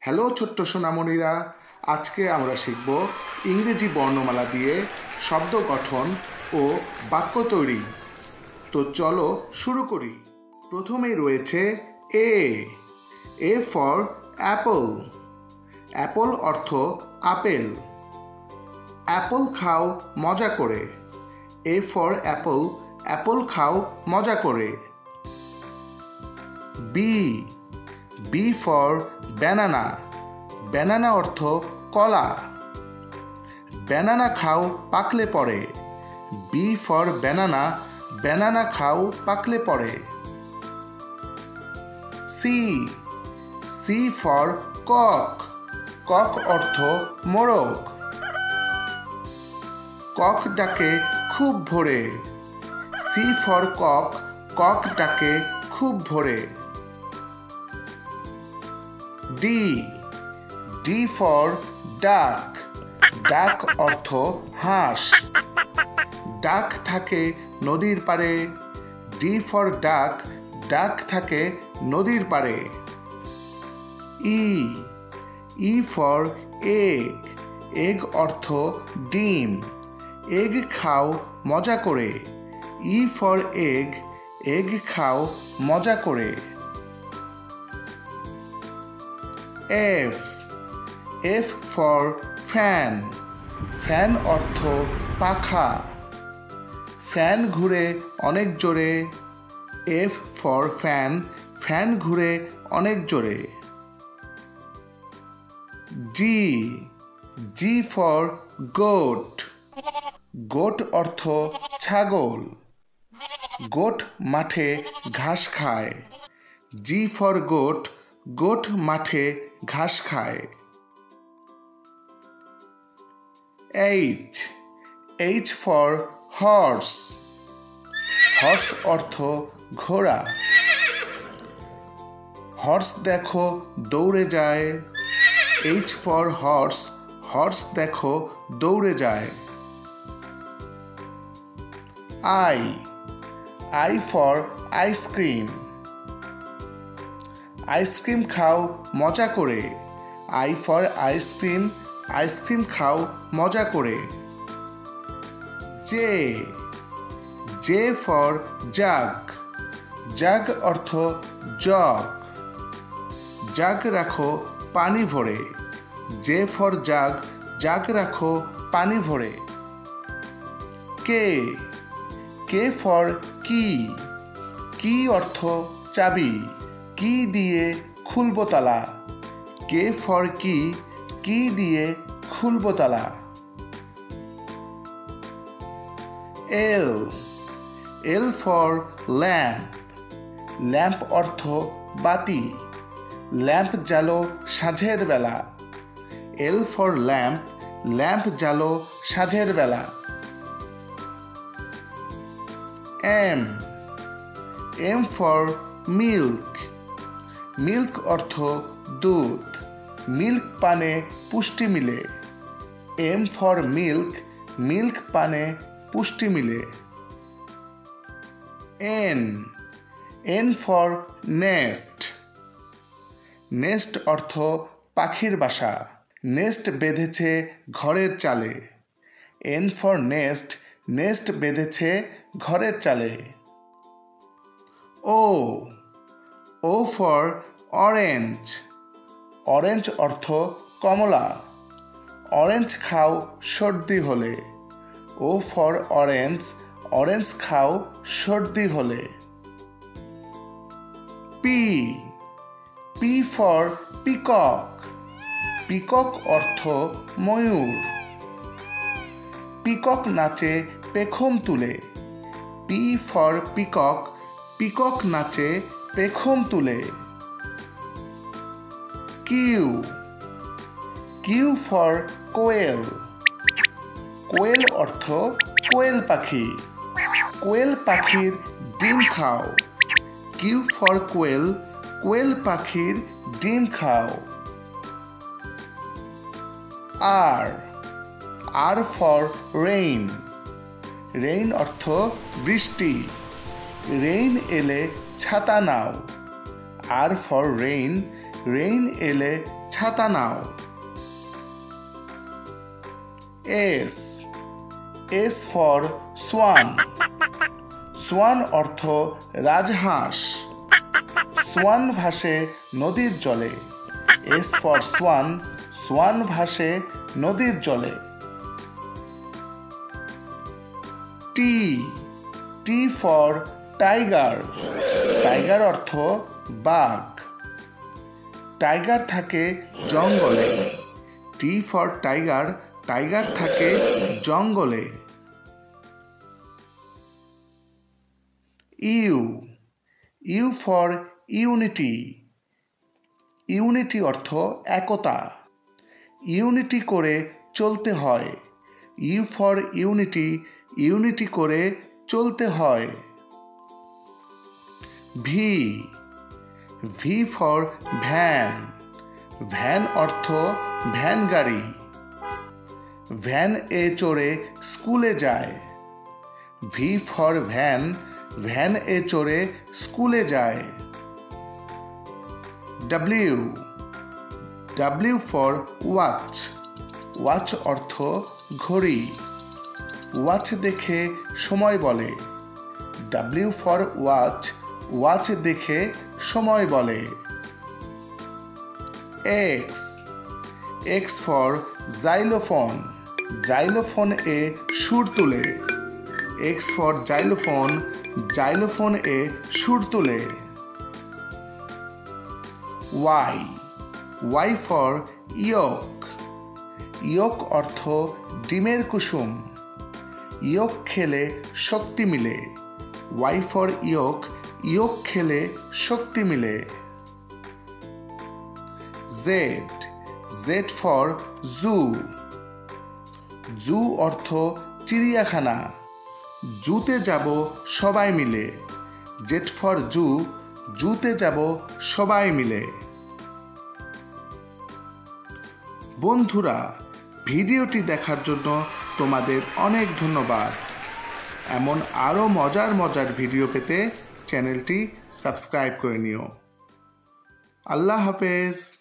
Hello ছোট্ট সোনামণিরা, আজকে আমরা শিখব ইংরেজি বর্ণমালা দিয়ে শব্দ গঠন ও বাক্য তৈরি। তো চলো শুরু করি। প্রথমেই রয়েছে এ ফর অ্যাপল। অ্যাপল অর্থ আপেল। অ্যাপল খাও মজা করে। এ ফর অ্যাপল, অ্যাপল খাও মজা করে। B for banana. ব্যানানা অর্থ কলা। ব্যানানা খাও পাকলে পরে। বি ফর ব্যানানা, ব্যানানা খাও পাকলে পরে। C for cock. কক অর্থ মোরগ। কক ডাকে খুব ভোরে। সি ফর কক, কক ডাকে খুব ভোরে। ডি ফর ডাক। ডাক অর্থ হাঁস। ডাক থাকে নদীর পাড়ে। ডি ফর ডাক, ডাক থাকে নদীর পাড়ে। E for egg. এগ অর্থ ডিম। এগ খাও মজা করে। ই ফর এগ, এগ খাও মজা করে। F for fan. ফ্যান অর্থ পাখা। ফ্যান ঘুরে অনেক জোরে। এফ ফর ফ্যান, ফ্যান ঘুরে অনেক জোরে। G for goat. গোট অর্থ ছাগল। গোট মাঠে ঘাস খায়। জি ফর গোট, গোট মাঠে ঘাস খায়। H for horse. হর্স অর্থ ঘোড়া। হর্স দেখো দৌড়ে যায়। এইচ ফর হর্স, হর্স দেখো দৌড়ে যায়। I for ice cream. আইসক্রিম খাও মজা করে। আই ফর আইসক্রিম, আইসক্রিম খাও মজা করে। J for jug. জাগ অর্থ জগ। জাগ রাখো পানি ভরে। জে ফর জাগ, জাগ রাখো পানি ভরে। কে ফর কি। কি অর্থ চাবি। কি দিয়ে খুলবো তালা। কে ফর কি, কি দিয়ে খুলবো তালা। এল ফর ল্যাম্প। ল্যাম্প অর্থ বাতি। ল্যাম্প জ্বালো সাঁঝের বেলা। এল ফর ল্যাম্প, ল্যাম্প জ্বালো সাঁঝের বেলা। M for milk. মিল্ক অর্থ দুধ। মিল্ক পানে পুষ্টি মিলে। এম ফর মিল্ক, মিল্ক পানে পুষ্টি মিলে। N for nest. নেস্ট অর্থ পাখির বাসা। নেস্ট বেঁধেছে ঘরের চালে। এন ফর নেস্ট, নেস্ট বেঁধেছে ঘরের চালে। O for orange. অরেঞ্জ অর্থ কমলা। অরেঞ্জ খাও সর্দি হলে। ও ফর অরেঞ্জ, অরেঞ্জ খাও সর্দি হলে। P for peacock. পিকক অর্থ ময়ূর। পিকক নাচে পেখম তুলে। পি ফর পিকক, পিকক নাচে পেখম তুলে। কিউ ফর কোয়েল। কোয়েল অর্থ কোয়েল পাখি। কোয়েল পাখির ডিম খাও। কিউ ফর কোয়েল, কোয়েল পাখির ডিম খাও। আর ফর রেইন। রেইন অর্থ বৃষ্টি। রেইন এলে ছাতা নাও। আর ফর রেইন, রেইন এলে ছাতা নাও। S, S for swan. Swan অর্থ রাজহাঁস। সোয়ান ভাসে নদীর জলে। এস ফর সোয়ান, সোয়ান ভাসে নদীর জলে। টি, টি ফর টাইগার। টাইগার অর্থ বাঘ। টাইগার থাকে জঙ্গলে। টি ফর টাইগার, টাইগার থাকে জঙ্গলে। U, U for unity. Unity অর্থ একতা। ইউনিটি করে চলতে হয়। ইউ ফর ইউনিটি, ইউনিটি করে চলতে হয়। V, V for van. Van অর্থ ভ্যান গাড়ি। ভ্যান এ চড়ে স্কুলে যায়। ভি ফর ভ্যান, ভ্যান এ চড়ে স্কুলে যায়। W, W for watch. Watch অর্থ ঘড়ি। ওয়াচ দেখে সময় বলে। ডাব্লিউ ফর ওয়াচ, ওয়াচ দেখে সময় বলে। X, X for xylophone. Xylophone এ সুর তুলে। এক্স ফর জাইলোফোন, জাইলোফোন এ সুর তুলে। Y, Y for yolk. Yolk অর্থ ডিমের কুসুম। ইয়ক খেলে শক্তি মিলে। ওয়াই ফর ইয়ক, ইয়ক খেলে শক্তি মিলে। জেড, জেড ফর জু। জু অর্থ চিড়িয়াখানা। জুতে যাব সবাই মিলে। জেড ফর জু, জুতে যাব সবাই মিলে। বন্ধুরা, ভিডিওটি দেখার জন্য তোমাদের অনেক ধন্যবাদ। এমন আরও মজার মজার ভিডিও পেতে চ্যানেলটি সাবস্ক্রাইব করে নিও। আল্লাহ হাফেজ।